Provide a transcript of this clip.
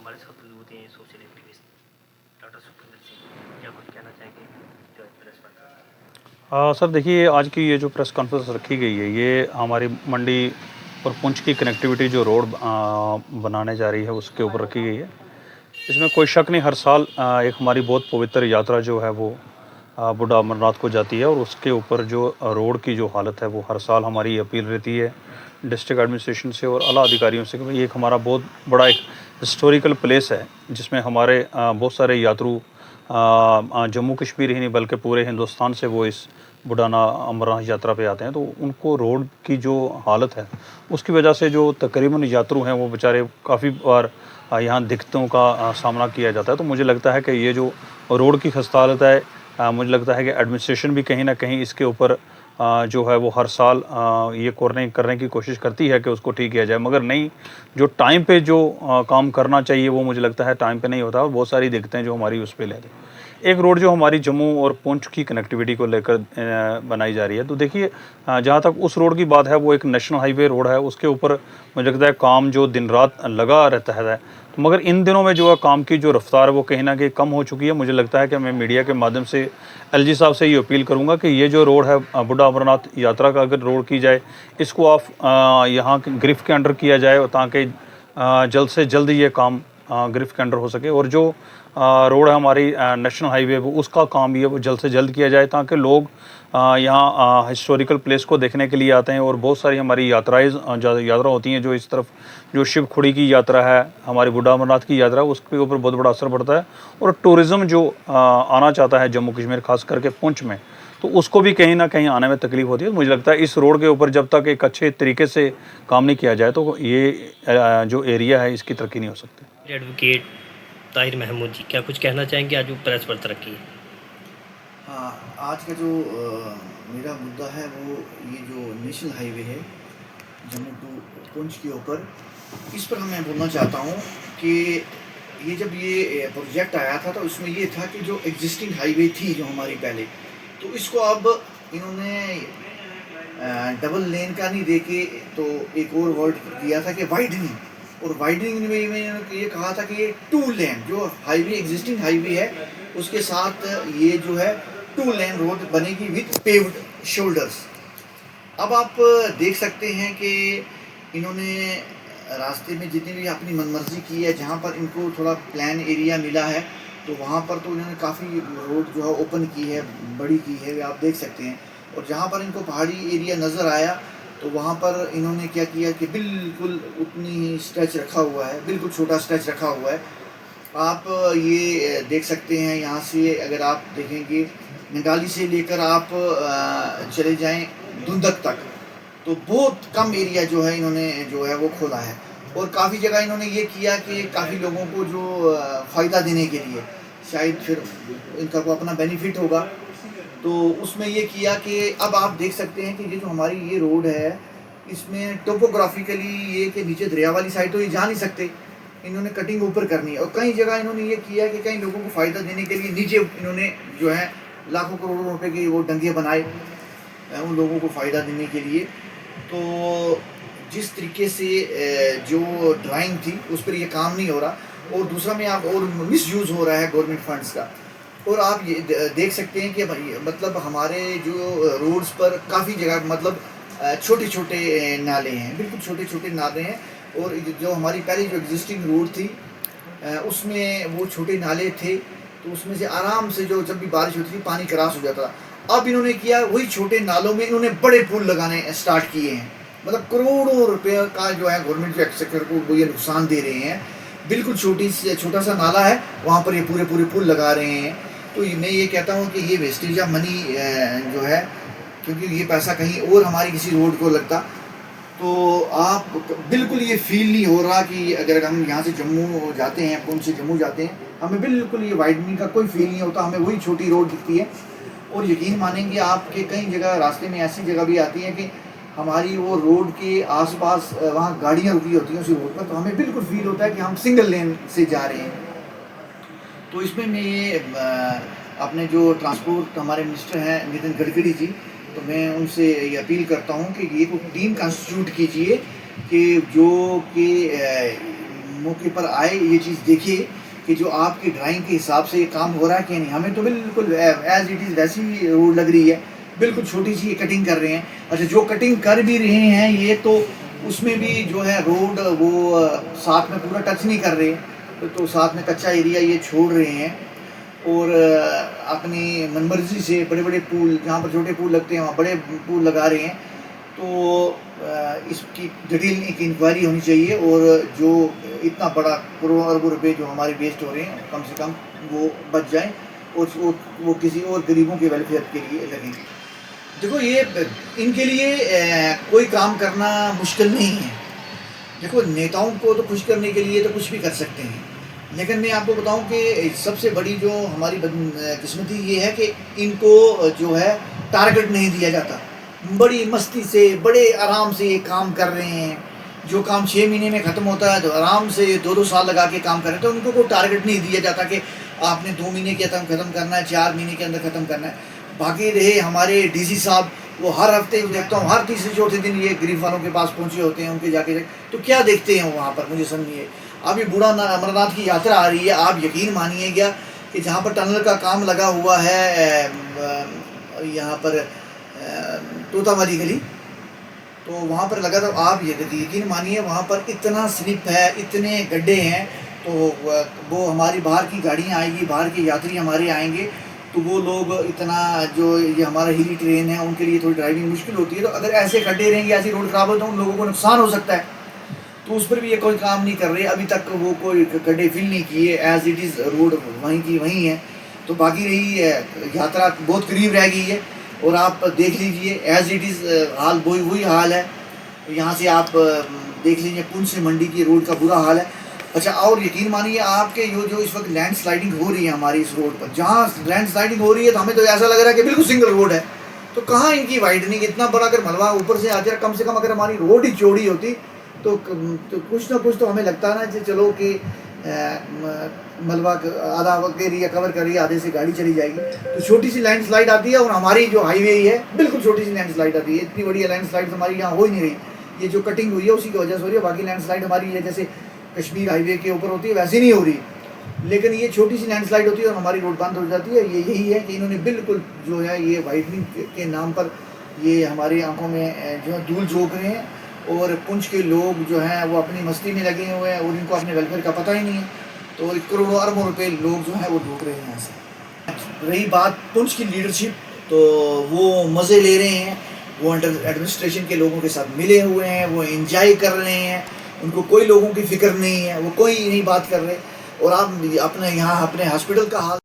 हमारे साथ मौजूद हैं social activist doctor Sukhvinder Singh, क्या कुछ कहना चाहेंगे जो प्रेस वार्ता? सर देखिए, आज की ये जो प्रेस कॉन्फ्रेंस रखी गई है, ये हमारी मंडी और पुंछ की कनेक्टिविटी जो रोड बनाने जा रही है उसके ऊपर रखी गई है। इसमें कोई शक नहीं, हर साल एक हमारी बहुत पवित्र यात्रा जो है वो बूढ़ा अमरनाथ को जाती है, और उसके ऊपर जो रोड की जो हालत है वो हर साल हमारी अपील रहती है डिस्ट्रिक्ट एडमिनिस्ट्रेशन से और आला अधिकारियों से कि भाई एक हमारा बहुत बड़ा एक हिस्टोरिकल प्लेस है जिसमें हमारे बहुत सारे यात्रु जम्मू कश्मीर ही नहीं बल्कि पूरे हिंदुस्तान से वो इस बुढ़ाना अमरनाथ यात्रा पे आते हैं। तो उनको रोड की जो हालत है उसकी वजह से जो तकरीबन यात्रु हैं वो बेचारे काफ़ी बार यहाँ दिक्कतों का सामना किया जाता है। तो मुझे लगता है कि ये जो रोड की खस्ता हालत है, मुझे लगता है कि एडमिनिस्ट्रेशन भी कहीं ना कहीं इसके ऊपर जो है वो हर साल ये करने की कोशिश करती है कि उसको ठीक किया जाए, मगर नहीं, जो टाइम पे जो काम करना चाहिए वो मुझे लगता है टाइम पे नहीं होता, और बहुत सारी दिक्कतें जो हमारी उस पर लेते हैं। एक रोड जो हमारी जम्मू और पुंछ की कनेक्टिविटी को लेकर बनाई जा रही है, तो देखिए जहाँ तक उस रोड की बात है वो एक नेशनल हाईवे रोड है, उसके ऊपर मुझे लगता है काम जो दिन रात लगा रहता है। तो मगर इन दिनों में जो है काम की जो रफ्तार है वो कहीं ना कहीं कम हो चुकी है। मुझे लगता है कि मैं मीडिया के माध्यम से एलजी साहब से ये अपील करूंगा कि ये जो रोड है बूढ़ा अमरनाथ यात्रा का अगर रोड की जाए, इसको आप यहाँ गिरफ्त के अंडर किया जाए ताकि जल्द से जल्द ये काम गिरफ्त के अंडर हो सके, और जो रोड है हमारी नेशनल हाईवे वो उसका काम भी है वो जल्द से जल्द किया जाए ताकि लोग यहाँ हिस्टोरिकल प्लेस को देखने के लिए आते हैं। और बहुत सारी हमारी यात्रा होती हैं जो इस तरफ, जो शिव खुड़ी की यात्रा है, हमारी बूढ़ा अमरनाथ की यात्रा है, उसके ऊपर बहुत बड़ा असर पड़ता है। और टूरिज़्म जो आना चाहता है जम्मू कश्मीर खास करके पुंछ में, तो उसको भी कहीं ना कहीं आने में तकलीफ होती है। मुझे लगता है इस रोड के ऊपर जब तक एक अच्छे तरीके से काम नहीं किया जाए तो ये जो एरिया है इसकी तरक्की नहीं हो सकती। एडवोकेट ताहिर महमूद जी, क्या कुछ कहना चाहेंगे आज वो प्रेस वार्ता रखी है? हाँ, आज का जो मेरा मुद्दा है वो ये जो नेशनल हाईवे है जम्मू टू पुंछ के ऊपर, इस पर मैं बोलना चाहता हूँ कि ये जब ये प्रोजेक्ट आया था तो उसमें ये था कि जो एग्जिस्टिंग हाईवे थी जो हमारी पहले, तो इसको अब इन्होंने डबल लेन का नहीं देके तो एक और वर्ड दिया था कि वाइडनिंग, और वाइडनिंग में इन्होंने ये कहा था कि ये 2 लेन जो हाईवे एग्जिस्टिंग हाईवे है उसके साथ ये जो है 2 लेन रोड बनेगी विद पेव्ड शोल्डर्स। अब आप देख सकते हैं कि इन्होंने रास्ते में जितनी भी अपनी मनमर्जी की है, जहाँ पर इनको थोड़ा प्लान एरिया मिला है तो वहाँ पर तो इन्होंने काफ़ी रोड जो है ओपन की है, बड़ी की है, आप देख सकते हैं। और जहाँ पर इनको पहाड़ी एरिया नज़र आया तो वहाँ पर इन्होंने क्या किया कि बिल्कुल उतनी ही स्ट्रेच रखा हुआ है, बिल्कुल छोटा स्ट्रेच रखा हुआ है। आप ये देख सकते हैं, यहाँ से अगर आप देखेंगे नगाली से लेकर आप चले जाएं धुंधक तक, तो बहुत कम एरिया जो है इन्होंने जो है वो खोला है। और काफ़ी जगह इन्होंने ये किया कि काफ़ी लोगों को जो फ़ायदा देने के लिए, शायद फिर इनका को अपना बेनिफिट होगा, तो उसमें ये किया कि अब आप देख सकते हैं कि ये जो हमारी ये रोड है इसमें टोपोग्राफिकली ये कि नीचे दरिया वाली साइड तो ये जा नहीं सकते, इन्होंने कटिंग ऊपर करनी है। और कई जगह इन्होंने ये किया कि कई लोगों को फ़ायदा देने के लिए नीचे इन्होंने जो है लाखों करोड़ों रुपए के वो डंगे बनाए उन लोगों को फ़ायदा देने के लिए। तो जिस तरीके से जो ड्राइंग थी उस पर ये काम नहीं हो रहा, और दूसरा में आप और मिस यूज़ हो रहा है गवर्नमेंट फंड्स का। और आप ये देख सकते हैं कि मतलब हमारे जो रोड्स पर काफ़ी जगह मतलब छोटे छोटे नाले हैं, बिल्कुल छोटे छोटे नाले हैं। और जो हमारी पहली जो एग्जिस्टिंग रोड थी उसमें वो छोटे नाले थे, तो उसमें से आराम से जो जब भी बारिश होती थी पानी क्रॉस हो जाता था। अब इन्होंने किया वही छोटे नालों में इन्होंने बड़े पुल लगाने स्टार्ट किए हैं, मतलब करोड़ों रुपए का जो है गवर्नमेंट सेक्टर को वो ये नुकसान दे रहे हैं। बिल्कुल छोटा सा नाला है वहाँ पर ये पूरे पुल लगा रहे हैं। तो मैं ये कहता हूँ कि ये वेस्टेज ऑफ मनी जो है, क्योंकि ये पैसा कहीं और हमारी किसी रोड को लगता तो आप बिल्कुल ये फील नहीं हो रहा कि अगर हम यहाँ से जम्मू जाते हैं, पुंछ से जम्मू जाते हैं, हमें बिल्कुल ये वाइडनिंग का कोई फील नहीं होता, हमें वही छोटी रोड दिखती है। और यकीन मानेंगे आपके कई जगह रास्ते में ऐसी जगह भी आती है कि हमारी वो रोड के आसपास वहाँ गाड़ियाँ रुकी होती हैं उसी रोड पर, तो हमें बिल्कुल फील होता है कि हम सिंगल लेन से जा रहे हैं। तो इसमें मैं ये अपने जो ट्रांसपोर्ट हमारे मिनिस्टर हैं नितिन गडकरी जी, तो मैं उनसे ये अपील करता हूँ कि ये को टीम कंस्टिट्यूट कीजिए कि जो कि मौके पर आए, ये चीज़ देखिए कि जो आपकी ड्राइंग के हिसाब से ये काम हो रहा है कि नहीं। हमें तो बिल्कुल एज इट इज़ वैसी ही रोड लग रही है, बिल्कुल छोटी सी कटिंग कर रहे हैं। अच्छा, जो कटिंग कर भी रहे हैं ये तो उसमें भी जो है रोड वो साथ में पूरा टच नहीं कर रहे, तो साथ में कच्चा एरिया ये छोड़ रहे हैं और अपनी मनमर्जी से बड़े बड़े पुल, जहाँ पर छोटे पुल लगते हैं वहाँ बड़े पुल लगा रहे हैं। तो इसकी जटिल एक इंक्वायरी होनी चाहिए और जो इतना बड़ा करोड़ों अरबों रुपए जो हमारे वेस्ट हो रहे हैं कम से कम वो बच जाएं और वो किसी और गरीबों के वेलफेयर के लिए लगें। देखो, ये इनके लिए कोई काम करना मुश्किल नहीं है। देखो, नेताओं को तो खुश करने के लिए तो कुछ भी कर सकते हैं, लेकिन मैं आपको बताऊं कि सबसे बड़ी जो हमारी किस्मती ये है कि इनको जो है टारगेट नहीं दिया जाता। बड़ी मस्ती से बड़े आराम से ये काम कर रहे हैं। जो काम 6 महीने में ख़त्म होता है तो आराम से 2-2 साल लगा के काम कर रहे हैं। तो उनको कोई टारगेट नहीं दिया जाता कि आपने 2 महीने के अंदर ख़त्म करना है, 4 महीने के अंदर ख़त्म करना है। बाकी रहे हमारे डीसी साहब, वो हर हफ्ते देखता हूँ, हर तीसरे चौथे दिन ये गरीब वालों के पास पहुँचे होते हैं, उनके जाके तो क्या देखते हैं वहाँ पर, मुझे समझिए। अभी बूढ़ा अमरनाथ की यात्रा आ रही है, आप यकीन मानिएगा कि जहाँ पर टनल का काम लगा हुआ है यहाँ पर तोतावाली गली, तो वहाँ पर लगा, तो आप यकीन मानिए वहाँ पर इतना स्लिप है, इतने गड्ढे हैं। तो वो हमारी बाहर की गाड़ियाँ आएंगी, बाहर के यात्री हमारे आएंगे, तो वो लोग इतना, जो ये हमारा हिली ट्रेन है उनके लिए थोड़ी ड्राइविंग मुश्किल होती है। तो अगर ऐसे गड्ढे रहेंगे, ऐसी रोड खराब हो तो उन लोगों को नुकसान हो सकता है। तो उस पर भी ये कोई काम नहीं कर रहे, अभी तक वो कोई गड्ढे फिल नहीं किए, एज इट इज़ रोड वहीं की वहीं है। तो बाकी रही यात्रा बहुत करीब रह गई है और आप देख लीजिए एज इट इज़ हाल वही हाल है। यहाँ से आप देख लीजिए पुंछ से मंडी की रोड का बुरा हाल है। अच्छा, और यकीन मानिए आपके जो इस वक्त लैंड स्लाइडिंग हो रही है हमारी इस रोड पर, जहाँ लैंड स्लाइडिंग हो रही है तो हमें तो ऐसा लग रहा है कि बिल्कुल सिंगल रोड है। तो कहाँ इनकी वाइडनिंग, इतना बड़ा अगर मलबा ऊपर से आ जाए, कम से कम अगर हमारी रोड ही चौड़ी होती तो कुछ ना कुछ तो हमें लगता है ना कि चलो कि मलबा आधा एरिया कवर कर रही है, आधे से गाड़ी चली जाएगी। तो छोटी सी लैंड स्लाइड आती है और हमारी जो हाईवे है बिल्कुल छोटी सी लैंड स्लाइड आती है। इतनी बड़ी लैंड स्लाइड हमारी यहाँ हो ही नहीं रही, ये जो कटिंग हुई है उसी की वजह से हो रही है। बाकी लैंड स्लाइड हमारी ये जैसे कश्मीर हाईवे के ऊपर होती है वैसी नहीं हो रही, लेकिन ये छोटी सी लैंड स्लाइड होती है और हमारी रोड बंद हो जाती है। ये यही है कि इन्होंने बिल्कुल जो है ये वाइडनिंग के नाम पर ये हमारी आंखों में जो है धूल झोंक रहे हैं और पुंछ के लोग जो हैं वो अपनी मस्ती में लगे हुए हैं और इनको अपने वेलफेयर का पता ही नहीं है। तो करोड़ों अरबों रुपए लोग जो हैं वो लूट रहे हैं यहाँ से। रही बात पुंछ की लीडरशिप, तो वो मज़े ले रहे हैं, वो अंडर एडमिनिस्ट्रेशन के लोगों के साथ मिले हुए हैं, वो एंजॉय कर रहे हैं, उनको कोई लोगों की फिक्र नहीं है, वो कोई नहीं बात कर रहे। और आप अपने यहाँ अपने हॉस्पिटल का हाल